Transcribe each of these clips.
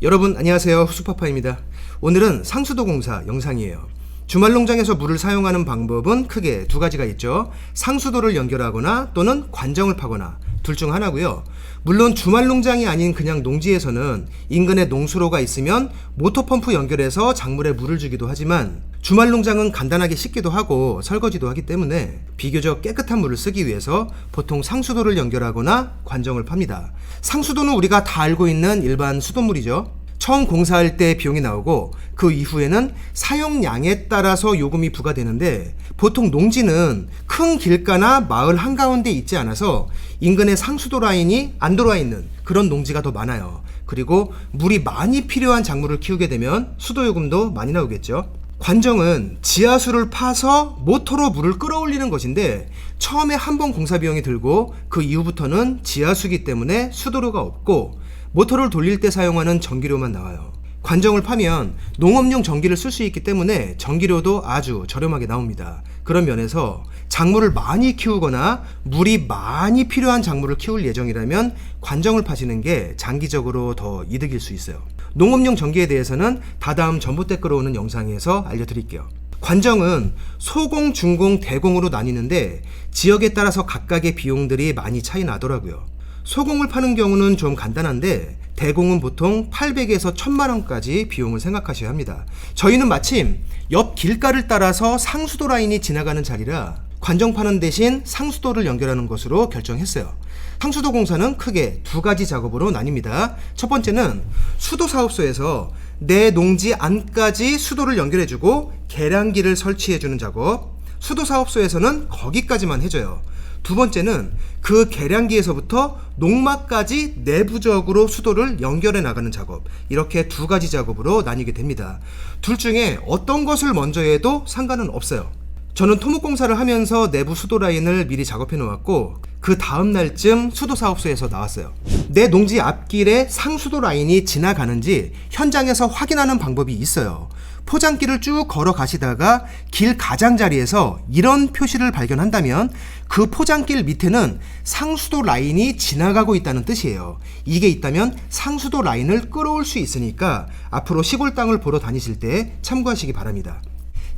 여러분 안녕하세요, 후수파파입니다. 오늘은 상수도공사 영상이에요. 주말농장에서 물을 사용하는 방법은 크게 두 가지가 있죠. 상수도를 연결하거나 또는 관정을 파거나 둘 중 하나고요. 물론 주말농장이 아닌 그냥 농지에서는 인근에 농수로가 있으면 모터펌프 연결해서 작물에 물을 주기도 하지만 주말농장은 간단하게 씻기도 하고 설거지도 하기 때문에 비교적 깨끗한 물을 쓰기 위해서 보통 상수도를 연결하거나 관정을 팝니다. 상수도는 우리가 다 알고 있는 일반 수돗물이죠. 처음 공사할 때 비용이 나오고 그 이후에는 사용량에 따라서 요금이 부과되는데 보통 농지는 큰 길가나 마을 한가운데 있지 않아서 인근에 상수도 라인이 안 들어와 있는 그런 농지가 더 많아요. 그리고 물이 많이 필요한 작물을 키우게 되면 수도요금도 많이 나오겠죠. 관정은 지하수를 파서 모터로 물을 끌어올리는 것인데 처음에 한 번 공사 비용이 들고 그 이후부터는 지하수기 때문에 수도료가 없고 모터를 돌릴 때 사용하는 전기료만 나와요. 관정을 파면 농업용 전기를 쓸 수 있기 때문에 전기료도 아주 저렴하게 나옵니다. 그런 면에서 작물을 많이 키우거나 물이 많이 필요한 작물을 키울 예정이라면 관정을 파시는 게 장기적으로 더 이득일 수 있어요. 농업용 전기에 대해서는 다다음 전봇대 끌어오는 영상에서 알려드릴게요. 관정은 소공, 중공, 대공으로 나뉘는데 지역에 따라서 각각의 비용들이 많이 차이 나더라고요. 소공을 파는 경우는 좀 간단한데 대공은 보통 800에서 1000만원까지 비용을 생각하셔야 합니다. 저희는 마침 옆 길가를 따라서 상수도 라인이 지나가는 자리라 관정 파는 대신 상수도를 연결하는 것으로 결정했어요. 상수도 공사는 크게 두 가지 작업으로 나뉩니다. 첫 번째는 수도사업소에서 내 농지 안까지 수도를 연결해주고 계량기를 설치해주는 작업. 수도사업소에서는 거기까지만 해줘요. 두 번째는 그 계량기에서부터 농막까지 내부적으로 수도를 연결해 나가는 작업. 이렇게 두 가지 작업으로 나뉘게 됩니다. 둘 중에 어떤 것을 먼저 해도 상관은 없어요. 저는 토목공사를 하면서 내부 수도 라인을 미리 작업해 놓았고 그 다음 날쯤 수도사업소에서 나왔어요. 내 농지 앞길에 상수도 라인이 지나가는지 현장에서 확인하는 방법이 있어요. 포장길을 쭉 걸어가시다가 길 가장자리에서 이런 표시를 발견한다면 그 포장길 밑에는 상수도 라인이 지나가고 있다는 뜻이에요. 이게 있다면 상수도 라인을 끌어올 수 있으니까 앞으로 시골 땅을 보러 다니실 때 참고하시기 바랍니다.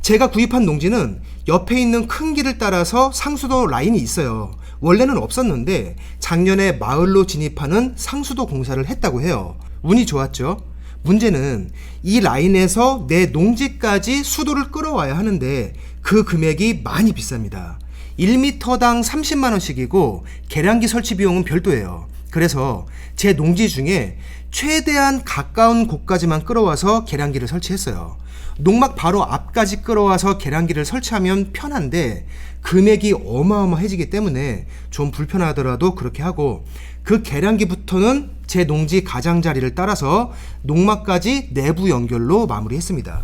제가 구입한 농지는 옆에 있는 큰 길을 따라서 상수도 라인이 있어요. 원래는 없었는데 작년에 마을로 진입하는 상수도 공사를 했다고 해요. 운이 좋았죠. 문제는 이 라인에서 내 농지까지 수도를 끌어와야 하는데 그 금액이 많이 비쌉니다. 1m당 30만원씩이고 계량기 설치 비용은 별도예요. 그래서 제 농지 중에 최대한 가까운 곳까지만 끌어와서 계량기를 설치했어요. 농막 바로 앞까지 끌어와서 계량기를 설치하면 편한데 금액이 어마어마해지기 때문에 좀 불편하더라도 그렇게 하고 그 계량기부터는 제 농지 가장자리를 따라서 농막까지 내부 연결로 마무리했습니다.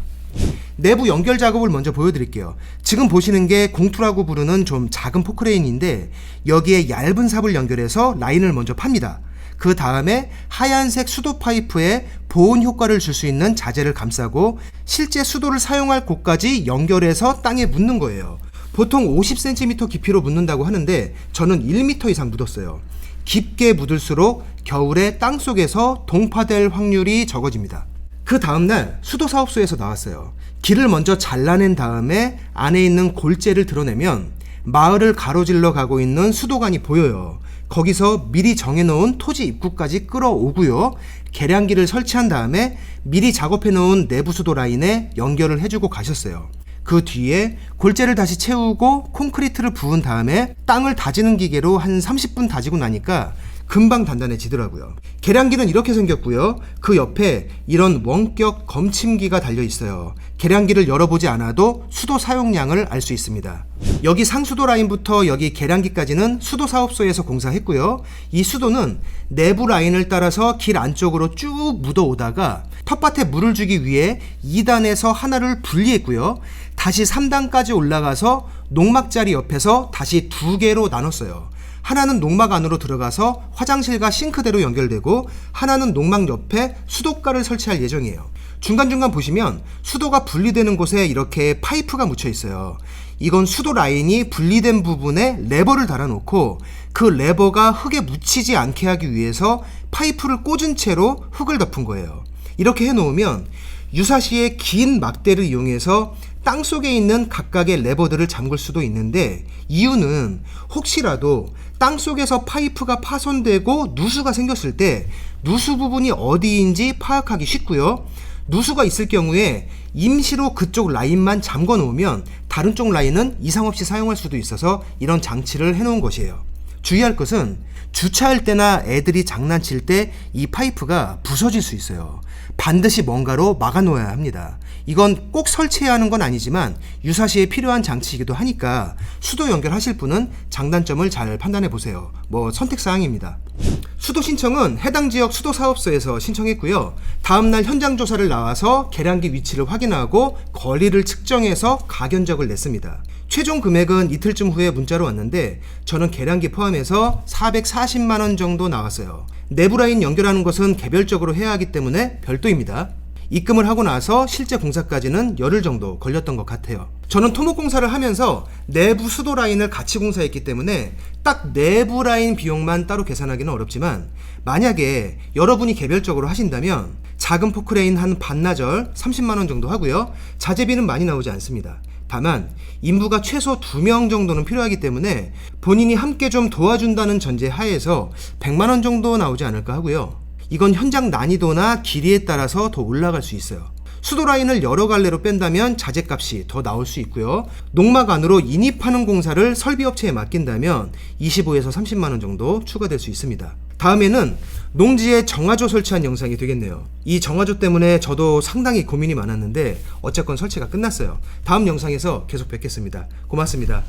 내부 연결 작업을 먼저 보여드릴게요. 지금 보시는 게 공투라고 부르는 좀 작은 포크레인인데 여기에 얇은 삽을 연결해서 라인을 먼저 팝니다. 그 다음에 하얀색 수도 파이프에 보온 효과를 줄 수 있는 자재를 감싸고 실제 수도를 사용할 곳까지 연결해서 땅에 묻는 거예요. 보통 50cm 깊이로 묻는다고 하는데 저는 1m 이상 묻었어요. 깊게 묻을수록 겨울에 땅속에서 동파될 확률이 적어집니다. 그 다음날 수도사업소에서 나왔어요. 길을 먼저 잘라낸 다음에 안에 있는 골재를 드러내면 마을을 가로질러 가고 있는 수도관이 보여요. 거기서 미리 정해놓은 토지 입구까지 끌어오고요. 계량기를 설치한 다음에 미리 작업해놓은 내부 수도 라인에 연결을 해주고 가셨어요. 그 뒤에 골재를 다시 채우고 콘크리트를 부은 다음에 땅을 다지는 기계로 한 30분 다지고 나니까 금방 단단해지더라고요. 계량기는 이렇게 생겼고요. 그 옆에 이런 원격 검침기가 달려 있어요. 계량기를 열어보지 않아도 수도 사용량을 알 수 있습니다. 여기 상수도 라인부터 여기 계량기까지는 수도사업소에서 공사했고요. 이 수도는 내부 라인을 따라서 길 안쪽으로 쭉 묻어오다가 텃밭에 물을 주기 위해 2단에서 하나를 분리했고요. 다시 3단까지 올라가서 농막자리 옆에서 다시 2개로 나눴어요. 하나는 농막 안으로 들어가서 화장실과 싱크대로 연결되고 하나는 농막 옆에 수도가를 설치할 예정이에요. 중간중간 보시면 수도가 분리되는 곳에 이렇게 파이프가 묻혀 있어요. 이건 수도 라인이 분리된 부분에 레버를 달아놓고 그 레버가 흙에 묻히지 않게 하기 위해서 파이프를 꽂은 채로 흙을 덮은 거예요. 이렇게 해놓으면 유사시에 긴 막대를 이용해서 땅속에 있는 각각의 레버들을 잠글 수도 있는데, 이유는 혹시라도 땅속에서 파이프가 파손되고 누수가 생겼을 때 누수 부분이 어디인지 파악하기 쉽고요. 누수가 있을 경우에 임시로 그쪽 라인만 잠궈 놓으면 다른 쪽 라인은 이상 없이 사용할 수도 있어서 이런 장치를 해놓은 것이에요. 주의할 것은 주차할 때나 애들이 장난칠 때 이 파이프가 부서질 수 있어요. 반드시 뭔가로 막아 놓아야 합니다. 이건 꼭 설치해야 하는 건 아니지만 유사시에 필요한 장치이기도 하니까 수도 연결하실 분은 장단점을 잘 판단해 보세요. 선택사항입니다. 수도 신청은 해당 지역 수도사업소에서 신청했고요. 다음날 현장 조사를 나와서 계량기 위치를 확인하고 거리를 측정해서 가견적을 냈습니다. 최종 금액은 이틀쯤 후에 문자로 왔는데 저는 계량기 포함해서 440만원 정도 나왔어요. 내부 라인 연결하는 것은 개별적으로 해야 하기 때문에 별도입니다. 입금을 하고 나서 실제 공사까지는 열흘 정도 걸렸던 것 같아요. 저는 토목공사를 하면서 내부 수도 라인을 같이 공사했기 때문에 딱 내부 라인 비용만 따로 계산하기는 어렵지만, 만약에 여러분이 개별적으로 하신다면 작은 포크레인 한 반나절 30만원 정도 하고요. 자재비는 많이 나오지 않습니다. 다만 인부가 최소 2명 정도는 필요하기 때문에 본인이 함께 좀 도와준다는 전제 하에서 100만원 정도 나오지 않을까 하고요. 이건 현장 난이도나 길이에 따라서 더 올라갈 수 있어요. 수도 라인을 여러 갈래로 뺀다면 자재값이 더 나올 수 있고요. 농막 안으로 인입하는 공사를 설비업체에 맡긴다면 25에서 30만원 정도 추가될 수 있습니다. 다음에는 농지에 정화조 설치한 영상이 되겠네요. 이 정화조 때문에 저도 상당히 고민이 많았는데 어쨌건 설치가 끝났어요. 다음 영상에서 계속 뵙겠습니다. 고맙습니다.